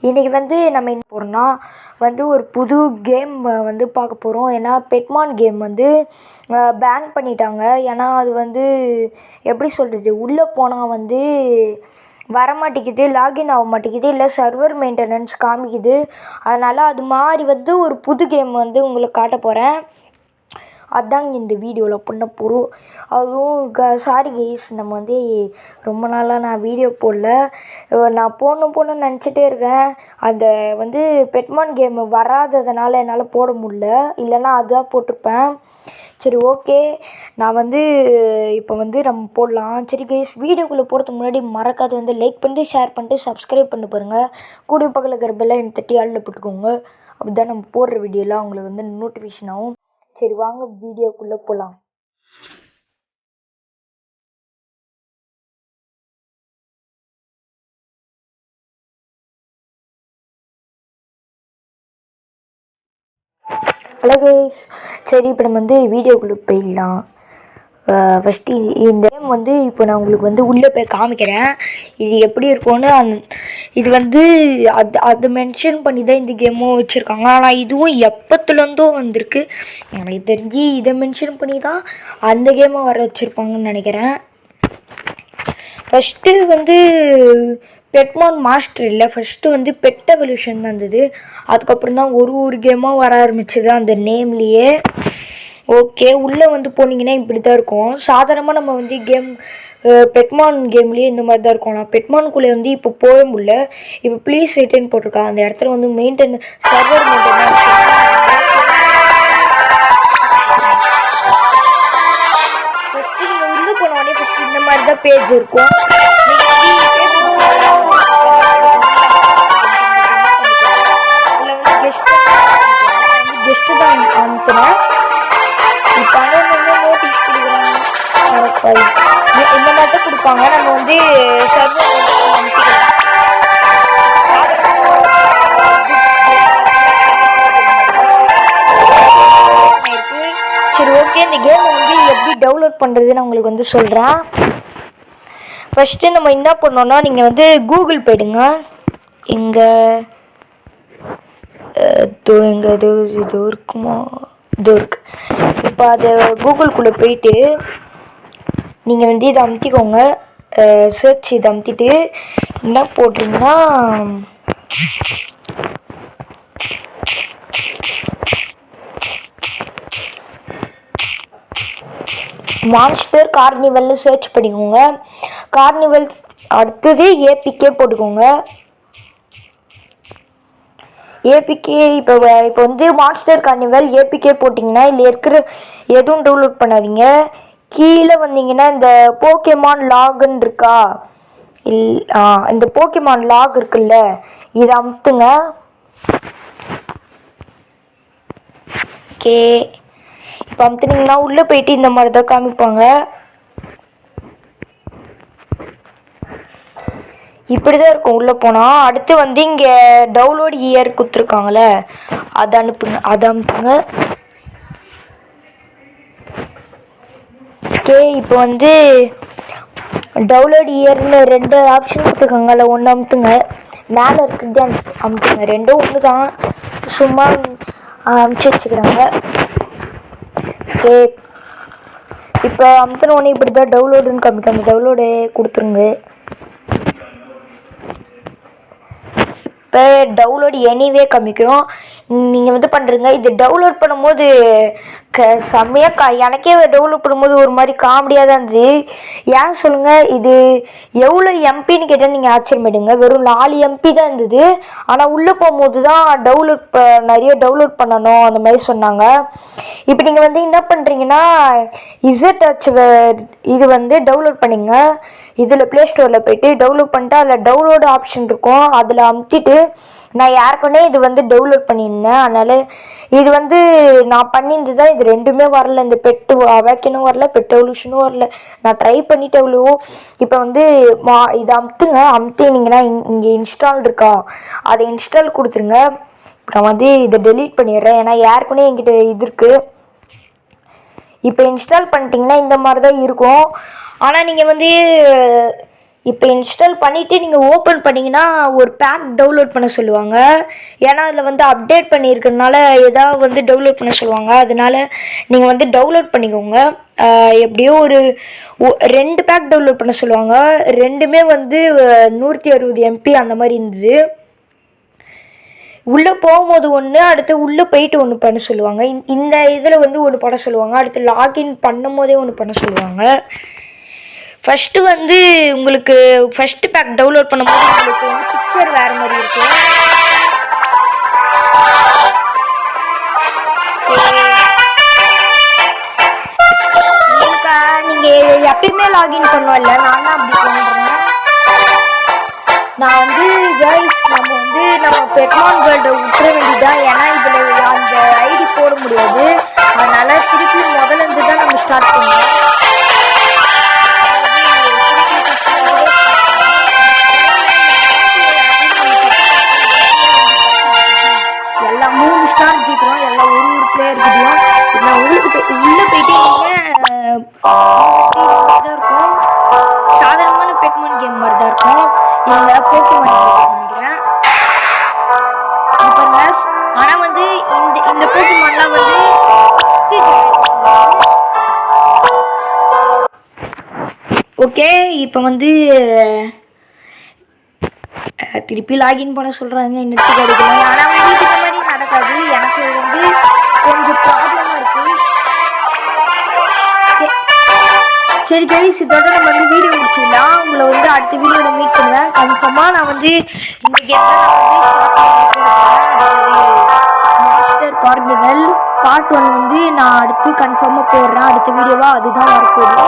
இன்றைக்கி நம்ம என்ன போகிறோம்னா ஒரு புது கேம் பார்க்க போகிறோம். ஏன்னா பெட்மான் கேம் பேன் பண்ணிட்டாங்க. ஏன்னா அது எப்படி சொல்கிறது, உள்ளே போனால் வரமாட்டேங்குது, லாகின் ஆக மாட்டேங்குது, இல்லை சர்வர் மெயின்டெனன்ஸ் காமிக்குது. அதனால் அது மாதிரி ஒரு புது கேம் உங்களுக்கு காட்ட போகிறேன். அதாங்க இந்த வீடியோவில் பண்ண போகிறோம். அதுவும் சாரி கைஸ், நம்ம ரொம்ப நாளாக நான் வீடியோ போடல. நான் போடணும்னு நினச்சிட்டே இருக்கேன். அந்த பெட்மான் கேம் வராததுனால என்னால் போட முடியல, இல்லைன்னா அதுதான் போட்டிருப்பேன். சரி, ஓகே, நான் இப்போ நம்ம போடலாம். சரி கைஸ், வீடியோக்குள்ளே போகிறதுக்கு முன்னாடி மறக்காத லைக் பண்ணிட்டு ஷேர் பண்ணிட்டு சப்ஸ்கிரைப் பண்ணி பாருங்கள். கூடிய பக்கத்தில் இருக்கிற பெல்லை தட்டி ஆளில் போட்டுக்கோங்க. அப்படி தான் நம்ம போடுற வீடியோலாம் உங்களுக்கு நோட்டிஃபிகேஷன் ஆகும். சரி, வாங்க வீடியோக்குள்ளே போகலாம். ஹலோ கைஸ், சரி இப்போ நம்ம வீடியோக்குள்ளே போயிடலாம். ஃபஸ்ட்டு இந்த கேம் இப்போ நான் உங்களுக்கு உள்ளே போய் காமிக்கிறேன். இது எப்படி இருக்கும்னு. இது அது மென்ஷன் பண்ணி தான் இந்த கேமும் வச்சுருக்காங்க. ஆனால் இதுவும் எப்போத்துலேருந்தோ வந்திருக்கு. எனக்கு தெரிஞ்சு இதை மென்ஷன் பண்ணி தான் அந்த கேமை வர வச்சுருப்பாங்கன்னு நினைக்கிறேன். ஃபஸ்ட்டு பெட்மான் மாஸ்டர் இல்லை, ஃபஸ்ட்டு பெட் எவல்யூஷன் தான் இருந்தது. அதுக்கப்புறம் தான் ஒரு கேமாக வர ஆரம்பிச்சது அந்த நேம்லேயே. ஓகே, உள்ளே போனீங்கன்னா இப்படி தான் இருக்கும். சாதாரணமாக நம்ம கேம் பெட்மான் கேம்லேயே இந்த மாதிரி தான் இருக்கும். நான் பெட்மானுக்குள்ளே இப்போ போக முடியல. இப்போ ப்ளீஸ் ரிட்டர்ன் போட்டிருக்கா. அந்த இடத்துல மெயின்டைன் சர்வர் மெயின்டெனன்ஸ். ஃபஸ்ட்டு நீங்கள் உள்ளே போனோடனே ஃபஸ்ட்டு இந்த மாதிரி தான் பேஜ் இருக்கும். கெஸ்ட்டு தான் அனுப்புனேன். இப்போ நோட்டீஸ் கொடுக்குறாங்க. இந்த மாதிரி தான் கொடுப்பாங்க. நம்ம சர்வர் சரி, ஓகே, இந்த கேம் எப்படி டவுன்லோட் பண்ணுறதுன்னு உங்களுக்கு சொல்கிறேன். ஃபஸ்ட்டு நம்ம என்ன பண்ணோன்னா, நீங்கள் கூகுள் போய்டுங்க. எங்கே இது இருக்குமா, இது இருக்கு. இப்போ அது கூகுள்குள்ளே போயிட்டு நீங்கள் இதை அமுத்திக்கோங்க. சர்ச் இதை அமுத்திட்டு என்ன போட்டிங்கன்னா, மான்ஸ்டர் கார்னிவல்னு சர்ச் பண்ணிக்கோங்க. கார்னிவல் அடுத்தது ஏபிகே போட்டுக்கோங்க. ஏபிகே இப்போ மான்ஸ்டர் கார்னிவல் ஏபிகே போட்டிங்கன்னா இதில் இருக்கிற எதுவும் டவுன்லோட் பண்ணாதீங்க. கீழே வந்தீங்கன்னா இந்த போக்கேமான் லாகுன்னு இருக்கா, இந்த போக்கேமான் லாக் இருக்குல்ல, இதை அமுத்துங்க. ஓகே, இப்போ அமுத்துனீங்கன்னா உள்ளே போயிட்டு இந்த மாதிரி தான் காமிப்பாங்க. இப்படி தான் இருக்கும் உள்ளே போனால். அடுத்து இங்கே டவுன்லோட் இயர் கொடுத்துருக்காங்களே, அதை அமுத்துங்க. ஓகே, இப்போ டவுன்லோட் இயர்னு 2 ஆப்ஷன் கொடுத்துருக்காங்கல்ல, ஒன்று அமுத்துங்க. மேலே இருக்கிறது அமுத்துங்க. ரெண்டும் ஒன்று தான், சும்மா அமுச்சு வச்சுக்கிறாங்க. ஓகே, இப்போ அமுத்தினோடனே இப்படி தான் டவுன்லோடுன்னு காமிக்கும். அந்த டவுன்லோடு கொடுத்துருங்க. இப்போ டவுன்லோட் எனிவே காமிக்கும். நீங்கள் பண்ணுறீங்க. இது டவுன்லோட் பண்ணும்போது செம்மையாக எனக்கே டவுன்லோட் பண்ணும்போது ஒரு மாதிரி காமெடியாக தான் இருந்தது. ஏன் சொல்லுங்கள், இது எவ்வளோ எம்பின்னு கேட்டால் நீங்கள் ஆச்சரியப்படுங்க. வெறும் 4 எம்பி தான் இருந்தது. ஆனால் உள்ளே போகும்போது தான் நிறைய டவுன்லோட் பண்ணணும் அந்த மாதிரி சொன்னாங்க. இப்போ நீங்கள் என்ன பண்ணுறீங்கன்னா, இசட் இது டவுன்லோட் பண்ணிங்க. இதில் ப்ளே ஸ்டோரில் போய்ட்டு டவுன்லோட் பண்ணிட்டு அதில் டவுன்லோடு ஆப்ஷன் இருக்கும், அதில் அமுத்திட்டு. நான் ஏற்கனவே இது டவுன்லோட் பண்ணியிருந்தேன். அதனால் இது நான் பண்ணியிருந்தது தான். இது ரெண்டுமே வரல. இந்த பெட்டு அவேக்கனும் வரல, பெட் எவல்யூஷனும் வரல. நான் ட்ரை பண்ணிவிட்டு எவ்வளவோ. இப்போ இதை அமுத்துங்க. அமுத்தினீங்கன்னா இங்கே இன்ஸ்டால் இருக்கா, அதை இன்ஸ்டால் கொடுத்துருங்க. நான் இதை டெலீட் பண்ணிடுறேன். ஏன்னா ஏற்கனவே என்கிட்ட இது இருக்குது. இப்போ இன்ஸ்டால் பண்ணிட்டீங்கன்னா இந்த மாதிரி தான் இருக்கும். ஆனால் நீங்கள் இப்போ இன்ஸ்டால் பண்ணிவிட்டு நீங்கள் ஓப்பன் பண்ணிங்கன்னா ஒரு பேக் டவுன்லோட் பண்ண சொல்லுவாங்க. ஏன்னா அதில் வந்து அப்டேட் பண்ணியிருக்கிறதுனால ஏதாவது வந்து டவுன்லோட் பண்ண சொல்லுவாங்க. அதனால் நீங்கள் வந்து டவுன்லோட் பண்ணிக்கோங்க. எப்படியோ ஒரு 2 பேக் டவுன்லோட் பண்ண சொல்லுவாங்க. 2மே வந்து 160 MB அந்த மாதிரி இருந்தது. உள்ளே போகும்போது ஒன்று, அடுத்து உள்ளே போயிட்டு ஒன்று பண்ண சொல்லுவாங்க. இந்த இதில் வந்து ஒன்று பண்ண சொல்லுவாங்க. அடுத்து லாகின் பண்ணும் போதே ஒன்று பண்ண சொல்லுவாங்க. ஃபஸ்ட்டு வந்து உங்களுக்கு ஃபஸ்ட்டு பேக் டவுன்லோட் பண்ணும்போது உங்களுக்கு வந்து பிக்சர் வேறு மாதிரி இருக்கும். உங்களுக்கு நீங்கள் எப்பயுமே லாகின் பண்ணுவோம்ல, நான் தான் அப்படி பண்ணுறேன். நான் வந்து கைஸ் நம்ம பெட்மான் வேர்ல்டை விட்டுற வேண்டியதான். ஏன்னா இதில் அந்த ஐடி போட முடியாது. அதனால் திருப்பி முதலேருந்து தான் நம்ம ஸ்டார்ட் பண்ணுவோம். எல்லாம் 3 ஸ்டார் ஜீக்கிறோம். எல்லாம் ஒரு பிளேயர் கிட்டையும் நான் உள்ளே போயிட்டு நீங்கள் தான் இருக்கும். சாதாரணமான பெட்மான் கேம் மாதிரி தான் இருக்கும். இவங்க போக்கமான் நினைக்கிறேன். இப்போ ஆனால் வந்து இந்த போக்கமான்லாம் வந்து 6th ஓகே. இப்போ வந்து திருப்பி லாகின் பண்ண சொல்கிறாங்க. நெட்டு கிடைக்கல. ஆனால் உங்களுக்கு இந்த மாதிரி நடக்காது. எனக்கு வந்து கொஞ்சம் ப்ராப்ளமாக இருக்குது. சரி கைஸ், இதோட நம்ம வந்து வீடியோ முடிச்சிடலாம். உங்களை வந்து அடுத்த வீடியோவில் மீட் பண்ணுவேன் கன்ஃபார்மாக. நான் வந்து இந்த கேம் மாஸ்டர் கார்னிவல் பார்ட் 1 வந்து நான் அடுத்து கன்ஃபார்மாக போடுறேன். அடுத்த வீடியோவாக அதுதான் வரப்போகுது.